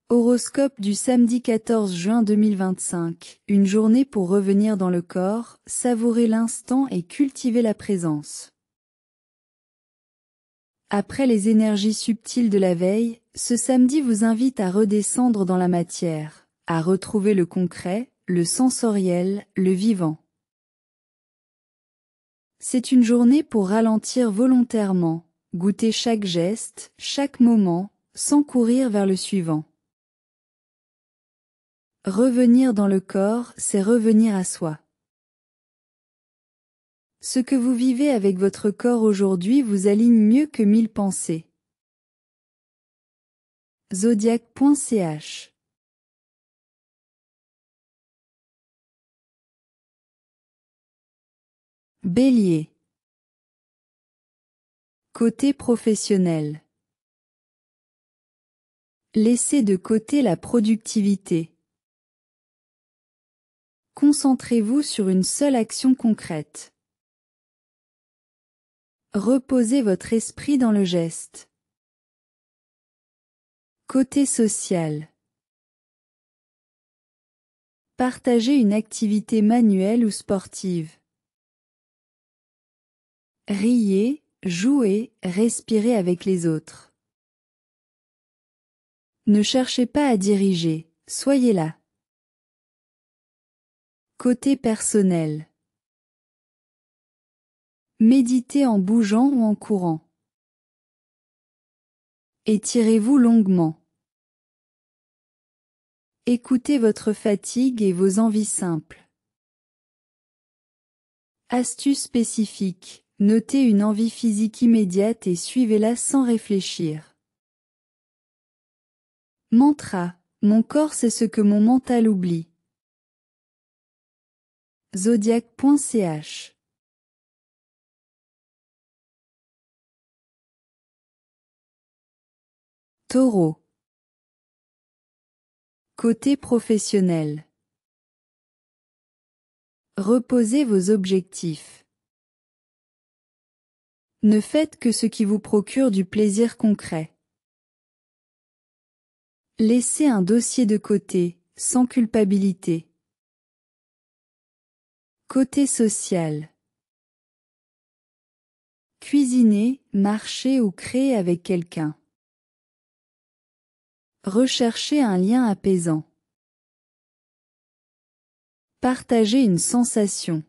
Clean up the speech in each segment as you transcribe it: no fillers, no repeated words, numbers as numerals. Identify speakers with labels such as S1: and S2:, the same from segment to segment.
S1: Horoscope du samedi 14 juin 2025. Une journée pour revenir dans le corps, savourer l'instant et cultiver la présence. Après les énergies subtiles de la veille, ce samedi vous invite à redescendre dans la matière, à retrouver le concret, le sensoriel, le vivant. C'est une journée pour ralentir volontairement, goûter chaque geste, chaque moment, sans courir vers le suivant. Revenir dans le corps, c'est revenir à soi. Ce que vous vivez avec votre corps aujourd'hui vous aligne mieux que 1000 pensées. Zodiac.ch. Bélier. Côté professionnel. Laissez de côté la productivité. Concentrez-vous sur une seule action concrète. Reposez votre esprit dans le geste. Côté social. Partagez une activité manuelle ou sportive. Riez, jouez, respirez avec les autres. Ne cherchez pas à diriger, soyez là. Côté personnel. Méditez en bougeant ou en courant. Étirez-vous longuement. Écoutez votre fatigue et vos envies simples. Astuce spécifique. Notez une envie physique immédiate et suivez-la sans réfléchir. Mantra. Mon corps c'est ce que mon mental oublie. Zodiac.ch. Taureau. Côté professionnel. Reposez vos objectifs. Ne faites que ce qui vous procure du plaisir concret. Laissez un dossier de côté, sans culpabilité. Côté social. Cuisiner, marcher ou créer avec quelqu'un. Recherchez un lien apaisant. Partagez une sensation.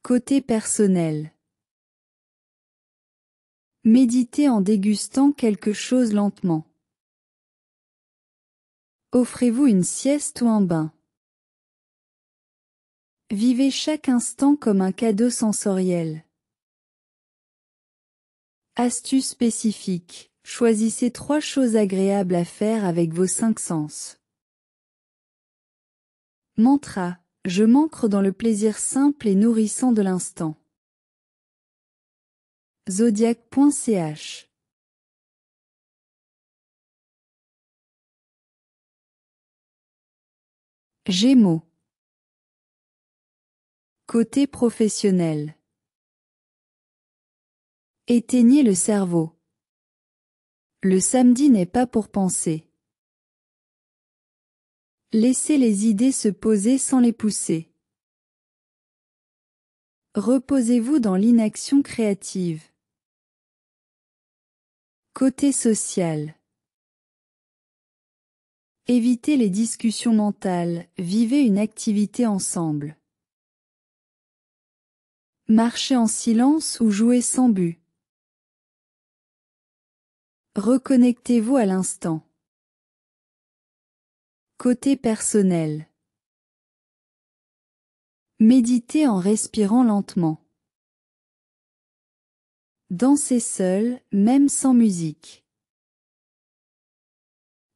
S1: Côté personnel. Méditez en dégustant quelque chose lentement. Offrez-vous une sieste ou un bain. Vivez chaque instant comme un cadeau sensoriel. Astuce spécifique. Choisissez 3 choses agréables à faire avec vos 5 sens. Mantra. Je m'ancre dans le plaisir simple et nourrissant de l'instant. Zodiac.ch. Gémeaux. Côté professionnel. Éteignez le cerveau. Le samedi n'est pas pour penser. Laissez les idées se poser sans les pousser. Reposez-vous dans l'inaction créative. Côté social. Évitez les discussions mentales, vivez une activité ensemble. Marchez en silence ou jouez sans but. Reconnectez-vous à l'instant. Côté personnel. Méditez en respirant lentement. Dansez seul, même sans musique.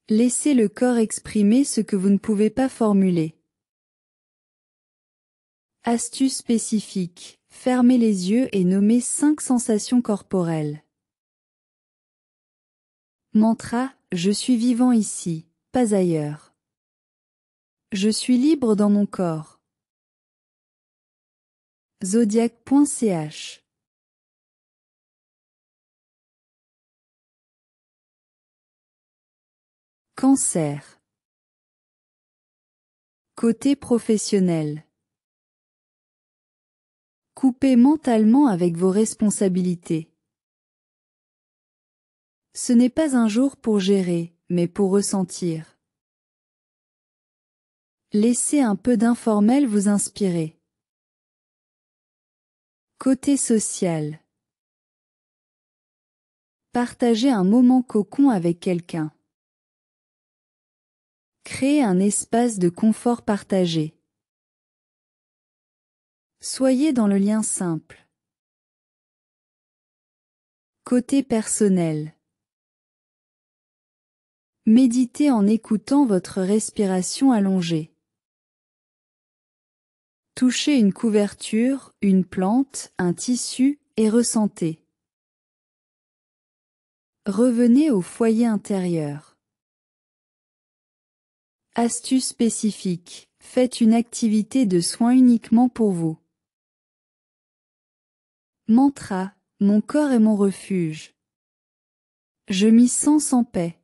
S1: Laissez le corps exprimer ce que vous ne pouvez pas formuler. Astuce spécifique. Fermez les yeux et nommez 5 sensations corporelles. Mantra. Je suis vivant ici, pas ailleurs. Je suis libre dans mon corps. Zodiac.ch. Cancer. Côté professionnel. Coupez mentalement avec vos responsabilités. Ce n'est pas un jour pour gérer, mais pour ressentir. Laissez un peu d'informel vous inspirer. Côté social. Partagez un moment cocon avec quelqu'un. Créez un espace de confort partagé. Soyez dans le lien simple. Côté personnel. Méditez en écoutant votre respiration allongée. Touchez une couverture, une plante, un tissu et ressentez. Revenez au foyer intérieur. Astuce spécifique. Faites une activité de soin uniquement pour vous. Mantra. Mon corps est mon refuge. Je m'y sens en paix.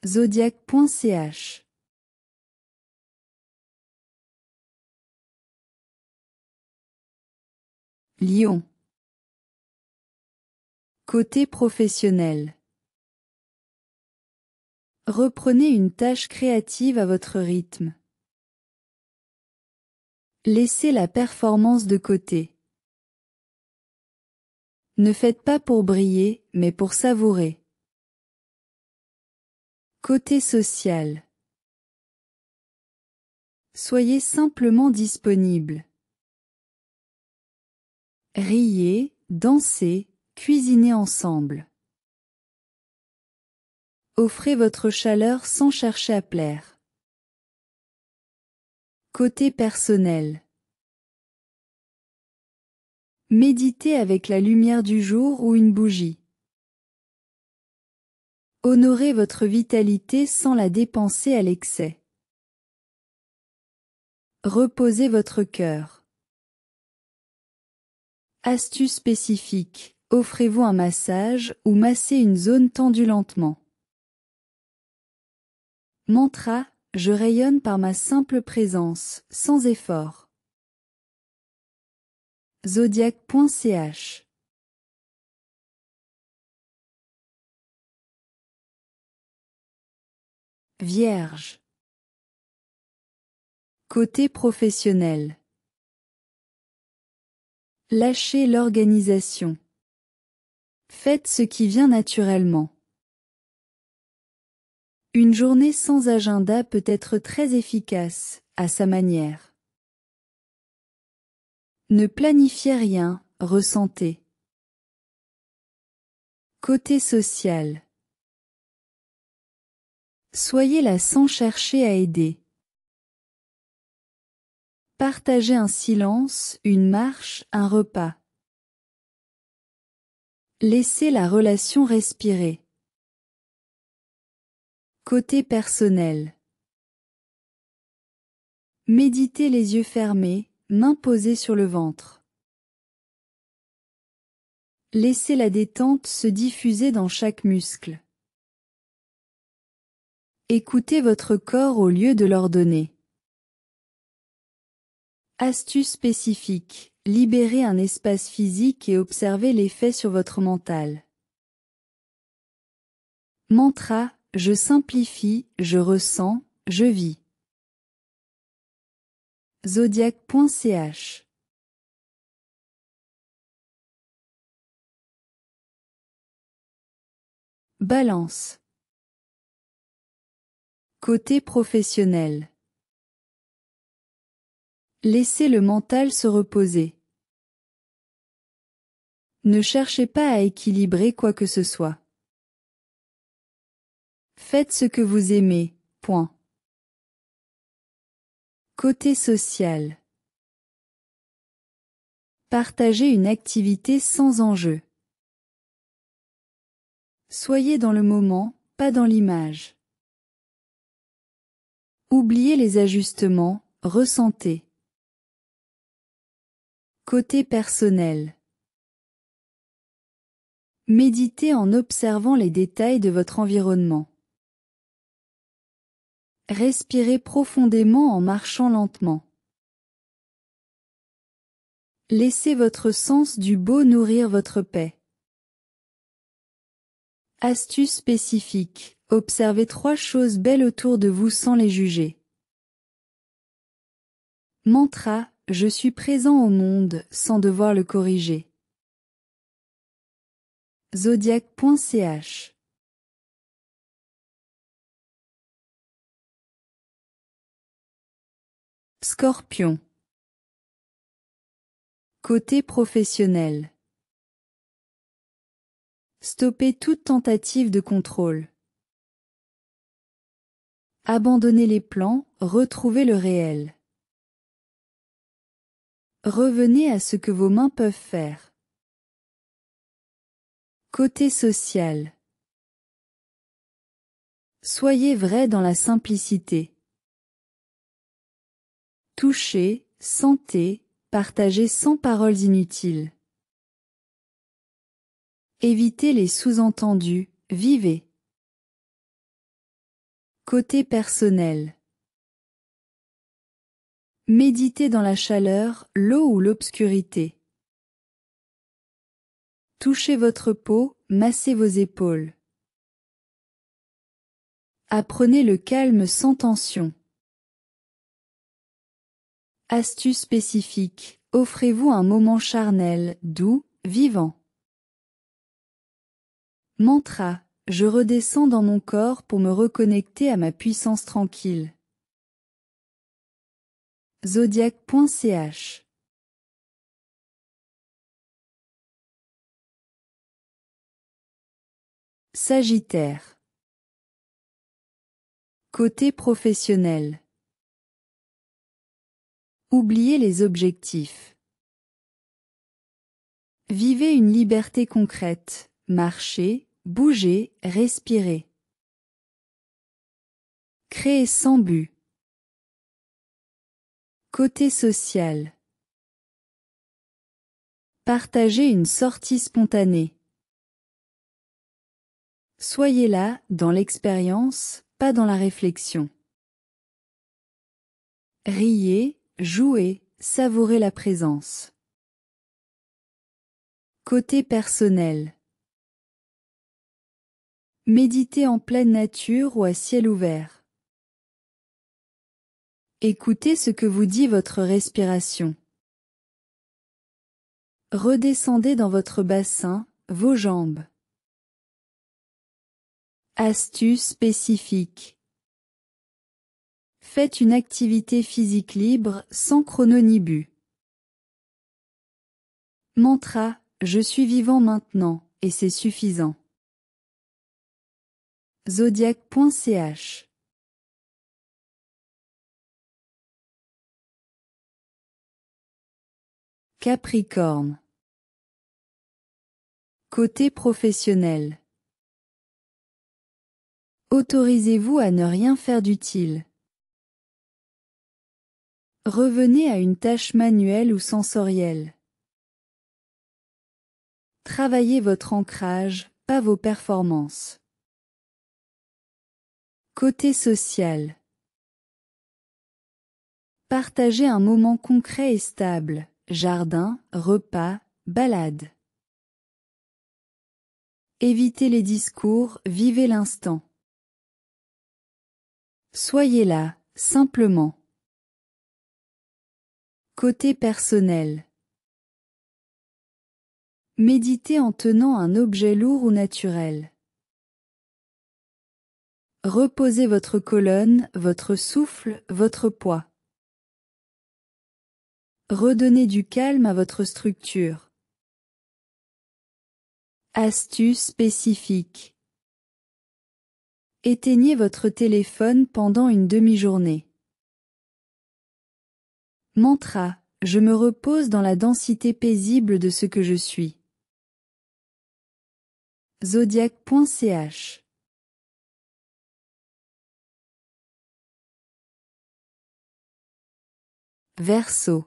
S1: Zodiac.ch. Lion. Côté professionnel. Reprenez une tâche créative à votre rythme. Laissez la performance de côté. Ne faites pas pour briller, mais pour savourer. Côté social. Soyez simplement disponible. Riez, dansez, cuisinez ensemble. Offrez votre chaleur sans chercher à plaire. Côté personnel. Méditez avec la lumière du jour ou une bougie. Honorez votre vitalité sans la dépenser à l'excès. Reposez votre cœur. Astuce spécifique. Offrez-vous un massage ou massez une zone tendue lentement. Mantra. Je rayonne par ma simple présence, sans effort. Zodiac.ch. Vierge. Côté professionnel. Lâchez l'organisation. Faites ce qui vient naturellement. Une journée sans agenda peut être très efficace, à sa manière. Ne planifiez rien, ressentez. Côté social. Soyez là sans chercher à aider. Partagez un silence, une marche, un repas. Laissez la relation respirer. Côté personnel. Méditez les yeux fermés, mains posées sur le ventre. Laissez la détente se diffuser dans chaque muscle. Écoutez votre corps au lieu de l'ordonner. Astuce spécifique. Libérez un espace physique et observez l'effet sur votre mental. Mantra. Je simplifie, je ressens, je vis. Zodiac.ch. Balance. Côté professionnel. Laissez le mental se reposer. Ne cherchez pas à équilibrer quoi que ce soit. Faites ce que vous aimez, point. Côté social. Partagez une activité sans enjeu. Soyez dans le moment, pas dans l'image. Oubliez les ajustements, ressentez. Côté personnel. Méditez en observant les détails de votre environnement. Respirez profondément en marchant lentement. Laissez votre sens du beau nourrir votre paix. Astuce spécifique. Observez 3 choses belles autour de vous sans les juger. Mantra. Je suis présent au monde sans devoir le corriger. Zodiac.ch. Scorpion. Côté professionnel. Stoppez toute tentative de contrôle. Abandonnez les plans, retrouvez le réel. Revenez à ce que vos mains peuvent faire. Côté social. Soyez vrai dans la simplicité. Touchez, sentez, partagez sans paroles inutiles. Évitez les sous-entendus, vivez. Côté personnel. Méditez dans la chaleur, l'eau ou l'obscurité. Touchez votre peau, massez vos épaules. Apprenez le calme sans tension. Astuce spécifique. Offrez-vous un moment charnel, doux, vivant. Mantra. Je redescends dans mon corps pour me reconnecter à ma puissance tranquille. Zodiac.ch. Sagittaire. Côté professionnel. Oubliez les objectifs. Vivez une liberté concrète. Marchez, bougez, respirez. Créez sans but. Côté social. Partagez une sortie spontanée. Soyez là, dans l'expérience, pas dans la réflexion. Riez, jouez, savourez la présence. Côté personnel. Méditez en pleine nature ou à ciel ouvert. Écoutez ce que vous dit votre respiration. Redescendez dans votre bassin, vos jambes. Astuce spécifique. Faites une activité physique libre, sans chrono ni but. Mantra. Je suis vivant maintenant, et c'est suffisant. Zodiac.ch. Capricorne. Côté professionnel. Autorisez-vous à ne rien faire d'utile. Revenez à une tâche manuelle ou sensorielle. Travaillez votre ancrage, pas vos performances. Côté social. Partagez un moment concret et stable, jardin, repas, balade. Évitez les discours, vivez l'instant. Soyez là, simplement. Côté personnel. Méditez en tenant un objet lourd ou naturel. Reposez votre colonne, votre souffle, votre poids. Redonnez du calme à votre structure. Astuce spécifique. Éteignez votre téléphone pendant une demi-journée. Mantra. Je me repose dans la densité paisible de ce que je suis. Zodiac.ch. Verseau.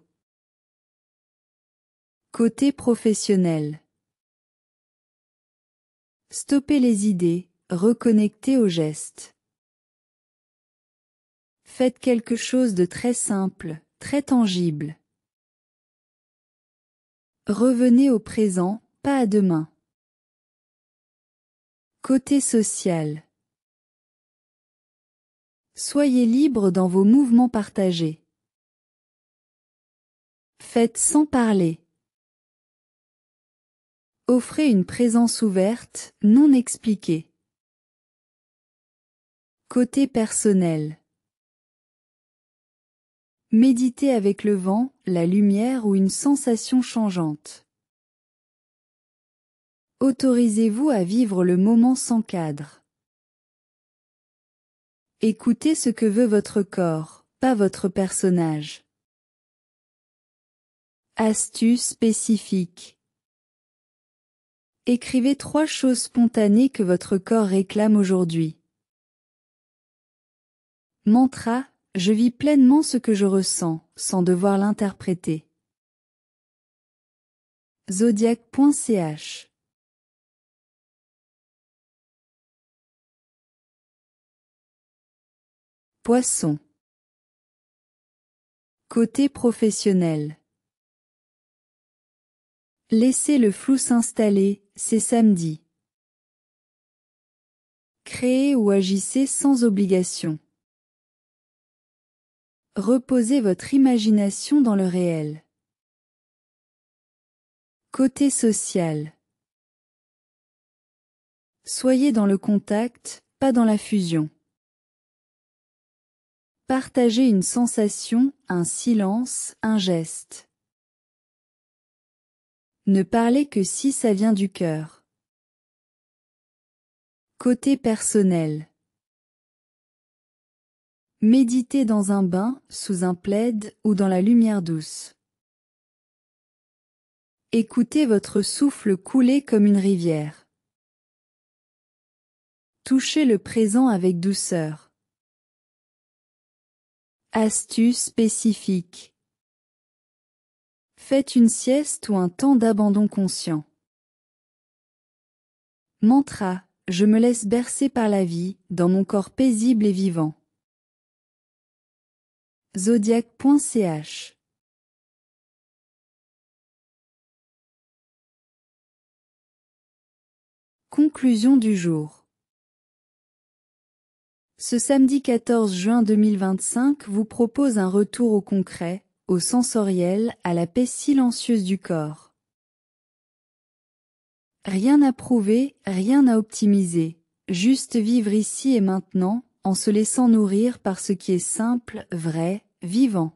S1: Côté professionnel. Stoppez les idées, reconnectez au geste. Faites quelque chose de très simple, très tangible. Revenez au présent, pas à demain. Côté social. Soyez libre dans vos mouvements partagés. Faites sans parler. Offrez une présence ouverte, non expliquée. Côté personnel. Méditez avec le vent, la lumière ou une sensation changeante. Autorisez-vous à vivre le moment sans cadre. Écoutez ce que veut votre corps, pas votre personnage. Astuce spécifique. Écrivez 3 choses spontanées que votre corps réclame aujourd'hui. Mantra, je vis pleinement ce que je ressens, sans devoir l'interpréter. Zodiac.ch. Poisson. Côté professionnel. Laissez le flou s'installer, c'est samedi. Créez ou agissez sans obligation. Reposez votre imagination dans le réel. Côté social. Soyez dans le contact, pas dans la fusion. Partagez une sensation, un silence, un geste. Ne parlez que si ça vient du cœur. Côté personnel. Méditez dans un bain, sous un plaid ou dans la lumière douce. Écoutez votre souffle couler comme une rivière. Touchez le présent avec douceur. Astuce spécifique. Faites une sieste ou un temps d'abandon conscient. Mantra, je me laisse bercer par la vie, dans mon corps paisible et vivant. Zodiac.ch. Conclusion du jour. Ce samedi 14 juin 2025 vous propose un retour au concret, au sensoriel, à la paix silencieuse du corps. Rien à prouver, rien à optimiser, juste vivre ici et maintenant, en se laissant nourrir par ce qui est simple, vrai, vivant.